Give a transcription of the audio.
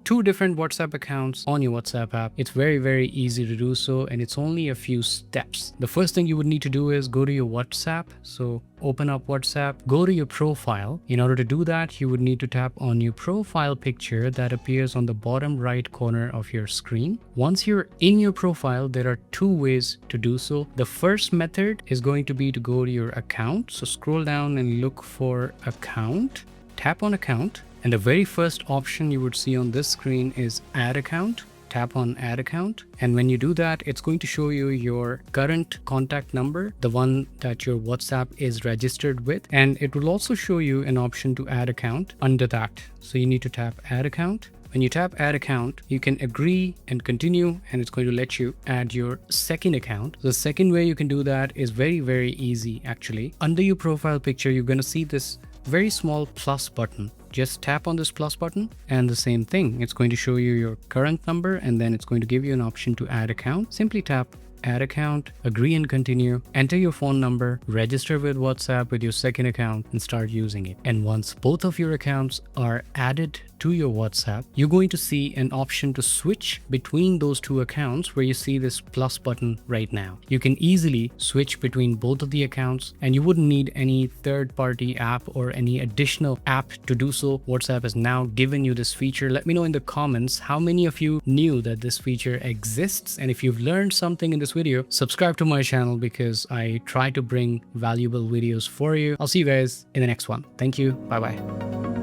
two different WhatsApp accounts on your WhatsApp app. It's very easy to do so, and it's only a few steps. The first thing you would need to do is go to your WhatsApp. So open up WhatsApp, go to your profile. In order to do that, you would need to tap on your profile picture that appears on the bottom right corner of your screen. Once you're in your profile, there are two ways to do so. The first method is going to be to go to your account. So scroll down and look for account, tap on account, and the very first option you would see on this screen is add account. Tap on add account, and when you do that, it's going to show you your current contact number, the one that your WhatsApp is registered with, and it will also show you an option to add account under that. So you need to tap add account. When you tap add account, you can agree and continue, and it's going to let you add your second account. The second way you can do that is very easy actually. Under your profile picture, you're going to see this very small plus button. Just tap on this plus button and the same thing. It's going to show you your current number, and then it's going to give you an option to add account. Simply tap add account, agree and continue, enter your phone number, register with WhatsApp with your second account, and start using it. And once both of your accounts are added to your WhatsApp, you're going to see an option to switch between those two accounts where you see this plus button right now. You can easily switch between both of the accounts, and you wouldn't need any third-party app or any additional app to do so. WhatsApp has now given you this feature. Let me know in the comments how many of you knew that this feature exists, and if you've learned something in this video, subscribe to my channel because I try to bring valuable videos for you. I'll see you guys in the next one. Thank you. Bye bye.